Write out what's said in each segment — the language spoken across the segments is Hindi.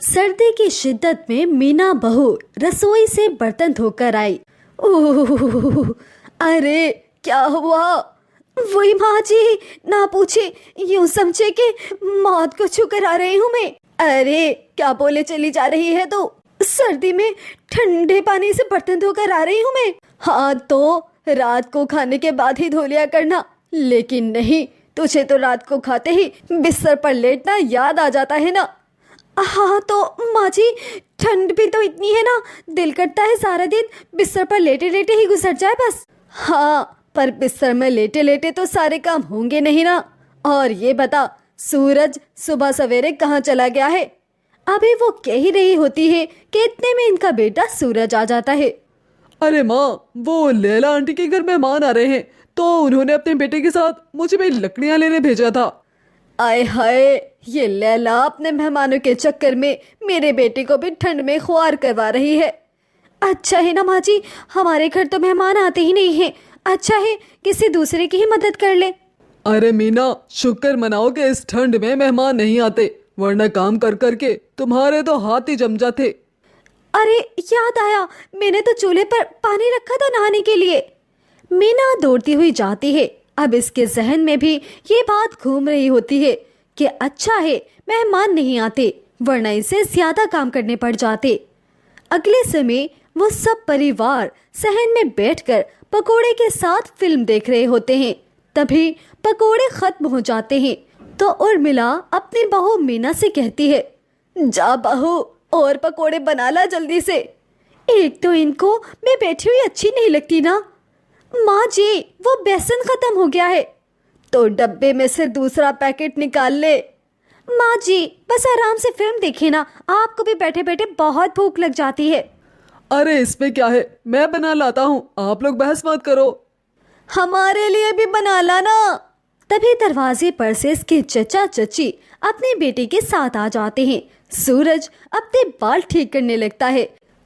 सर्दी की शिद्दत में मीना बहू रसोई से बर्तन धोकर आई। ओह, अरे क्या हुआ? वही माँ जी, ना पूछे, यूं समझे कि मौत को छू कर आ रही हूँ मैं। अरे क्या बोले चली जा रही है तू? सर्दी में ठंडे पानी से बर्तन धोकर आ रही हूँ मैं। हाँ तो रात को खाने के बाद ही धो लिया करना, लेकिन नहीं, तुझे तो रात को खाते ही बिस्तर पर लेटना याद आ जाता है ना। हाँ तो माँ जी, ठंड भी तो इतनी है ना, दिल करता है सारा दिन बिस्तर पर लेटे लेटे ही गुजर जाए बस। हाँ पर बिस्तर में लेटे लेटे तो सारे काम होंगे नहीं ना। और ये बता, सूरज सुबह सवेरे कहाँ चला गया है? अभी वो कह ही रही होती है कि इतने में इनका बेटा सूरज आ जाता है। अरे माँ, वो लैला आंटी के घर मेहमान आ रहे हैं, तो उन्होंने अपने बेटे के साथ मुझे भी लकड़ियाँ लेने भेजा था। आय हाय, ये लैला अपने मेहमानों के चक्कर में मेरे बेटे को भी ठंड में ख्वार करवा रही है। अच्छा है ना माँ जी, हमारे घर तो मेहमान आते ही नहीं हैं। अच्छा है किसी दूसरे की ही मदद कर ले। अरे मीना, शुक्र मनाओ कि इस ठंड में मेहमान नहीं आते, वरना काम कर कर के तुम्हारे तो हाथ ही जम जाते। अरे याद आया, मैंने तो चूल्हे पर पानी रखा था नहाने के लिए। मीना दौड़ती हुई जाती है। अब इसके जहन में भी ये बात घूम रही होती है कि अच्छा है मेहमान नहीं आते, वरना इसे ज्यादा काम करने पड़ जाते। अगले समय वो सब परिवार सहन में बैठकर पकोड़े के साथ फिल्म देख रहे होते हैं। तभी पकोड़े खत्म हो जाते हैं तो उर्मिला अपनी बहू मीना से कहती है, जा बहू, और पकोड़े बना ला जल्दी से। एक तो इनको मैं बैठी हुई अच्छी नहीं लगती ना। माँ जी, वो बेसन खत्म हो गया है, तो डब्बे में से दूसरा पैकेट निकाल ले। माँ जी बस आराम से फिल्म देखिए ना, आपको भी बैठे बैठे बहुत भूख लग जाती है। अरे इसमें क्या है, मैं बना लाता हूँ, आप लोग बहस मत करो। हमारे लिए भी बना लाना। तभी दरवाजे पर से इसके चचा चची अपने बेटे के साथ आ जाते हैं। सूरज अपने बाल ठीक करने लगता है।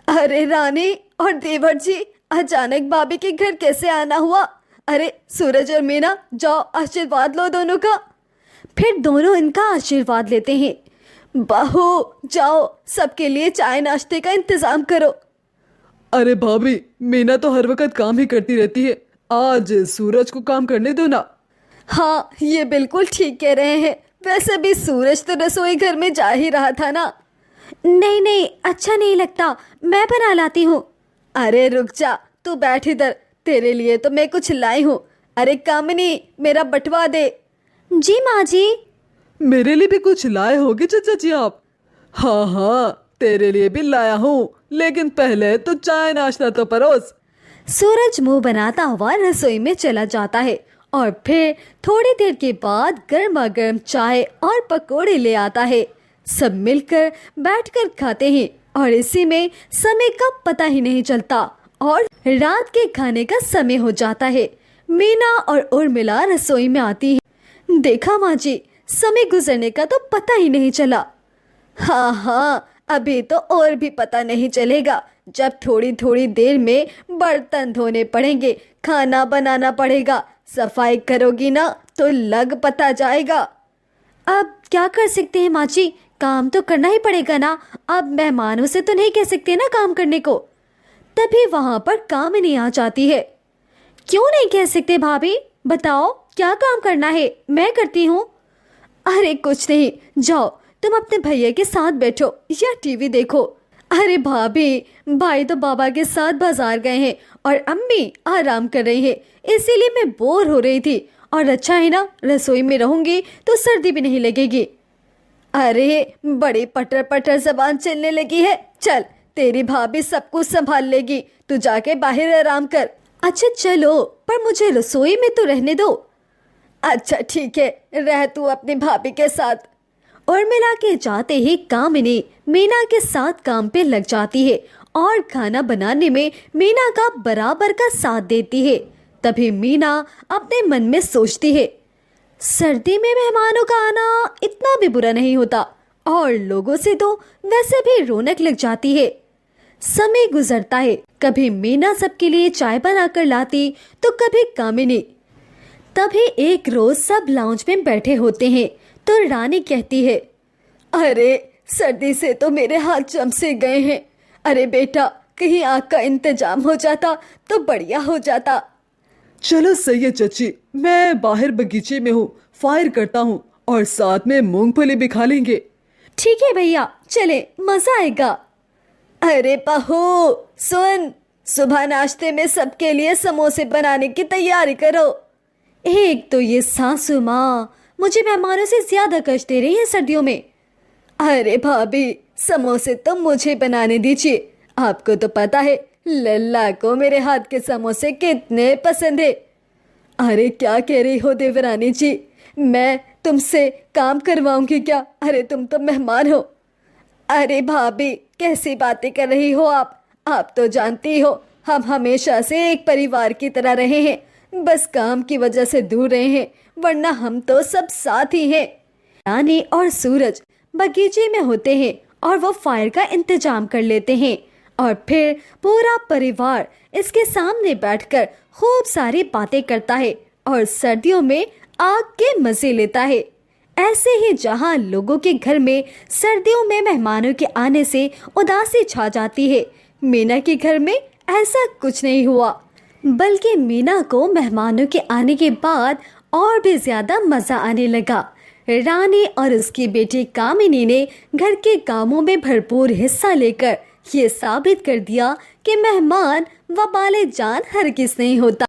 अरे रानी और देवर जी, अचानक भाभी के घर कैसे आना हुआ? अरे सूरज और मीना, जाओ आशीर्वाद लो दोनों का। फिर दोनों इनका आशीर्वाद लेते हैं। बहू जाओ, सबके लिए चाय नाश्ते का इंतजाम करो। अरे भाभी, मीना तो हर वक्त काम ही करती रहती है, आज सूरज को काम करने दो ना। हाँ ये बिल्कुल ठीक कह रहे हैं। वैसे भी सूरज तो रसोई घर में जा ही रहा था ना। नहीं नहीं, अच्छा नहीं लगता, मैं बना लाती हूँ। अरे रुक जा, तू बैठ इधर, तेरे लिए तो मैं कुछ लाई हूँ। अरे कामिनी, मेरा बटवा दे। जी माँ जी। मेरे लिए भी कुछ लाए होगे चाचा जी आप? हाँ हाँ, तेरे लिए भी लाया हूँ, लेकिन पहले तो चाय नाश्ता तो परोस। सूरज मुंह बनाता हुआ रसोई में चला जाता है और फिर थोड़ी देर के बाद गर्मा गर्म चाय और पकोड़े ले आता है। सब मिलकर बैठकर खाते हैं और इसी में समय का पता ही नहीं चलता और रात के खाने का समय हो जाता है। मीना और उर्मिला रसोई में आती है। देखा माँ जी, समय गुजरने का तो पता ही नहीं चला। हाँ हाँ, अभी तो और भी पता नहीं चलेगा, जब थोड़ी थोड़ी देर में बर्तन धोने पड़ेंगे, खाना बनाना पड़ेगा, सफाई करोगी ना तो लग पता जाएगा। अब क्या कर सकते हैं माँ जी, काम तो करना ही पड़ेगा ना। अब मेहमानों से तो नहीं कह सकते ना काम करने को। तभी वहां पर कामिनी आ जाती है। क्यों नहीं कह सकते भाभी, बताओ क्या काम करना है, मैं करती हूँ। अरे कुछ नहीं, जाओ तुम अपने भैया के साथ बैठो या टीवी देखो। अरे भाभी, भाई तो बाबा के साथ बाजार गए हैं और अम्मी आराम कर रही है, इसीलिए मैं बोर हो रही थी। और अच्छा है ना, रसोई में रहूंगी तो सर्दी भी नहीं लगेगी। अरे बड़ी पटर पटर जबान चलने लगी है, चल तेरी भाभी सब कुछ संभाल लेगी, तू जाके बाहर आराम कर। अच्छा चलो, पर मुझे रसोई में तो रहने दो। अच्छा ठीक है, रह तू अपनी भाभी के साथ। उर्मिला के जाते ही कामिनी मीना के साथ काम पे लग जाती है और खाना बनाने में मीना का बराबर का साथ देती है। तभी मीना अपने मन में सोचती है, सर्दी में मेहमानों का आना इतना भी बुरा नहीं होता और लोगों से तो वैसे भी रौनक लग जाती है। समय गुजरता है, कभी मीना सबके लिए चाय बनाकर लाती तो कभी कामिनी। तभी एक रोज सब लाउंज में बैठे होते हैं तो रानी कहती है, अरे सर्दी से तो मेरे हाथ जम से गए हैं। अरे बेटा, कहीं आग का इंतजाम हो जाता तो बढ़िया हो जाता। चलो सही है चाची, मैं बाहर बगीचे में हूँ, फायर करता हूँ और साथ में मूंगफली भी खा लेंगे। ठीक है भैया, चले, मजा आएगा। अरे बहू सुन, सुबह नाश्ते में सबके लिए समोसे बनाने की तैयारी करो। एक तो ये सासू माँ मुझे मेहमानों से ज्यादा कष्ट दे रही है सर्दियों में। अरे भाभी, समोसे तो मुझे बनाने दीजिए। आपको तो पता है लल्ला को मेरे हाथ के समोसे कितने पसंद है। अरे क्या कह रही हो देवरानी जी, मैं तुमसे काम करवाऊंगी क्या? अरे तुम तो मेहमान हो। अरे भाभी, कैसी बातें कर रही हो आप तो जानती हो हम हमेशा से एक परिवार की तरह रहे हैं, बस काम की वजह से दूर रहे हैं, वरना हम तो सब साथ ही हैं। रानी और सूरज बगीचे में होते हैं और वो फायर का इंतजाम कर लेते हैं और फिर पूरा परिवार इसके सामने बैठकर खूब सारी बातें करता है और सर्दियों में आग के मजे लेता है। ऐसे ही जहां लोगों के घर में सर्दियों में मेहमानों के आने से उदासी छा जाती है, मीना के घर में ऐसा कुछ नहीं हुआ, बल्कि मीना को मेहमानों के आने के बाद और भी ज्यादा मजा आने लगा। रानी और उसकी बेटी कामिनी ने घर के कामों में भरपूर हिस्सा लेकर ये साबित कर दिया कि मेहमान वबाले जान हरगिज नहीं होता।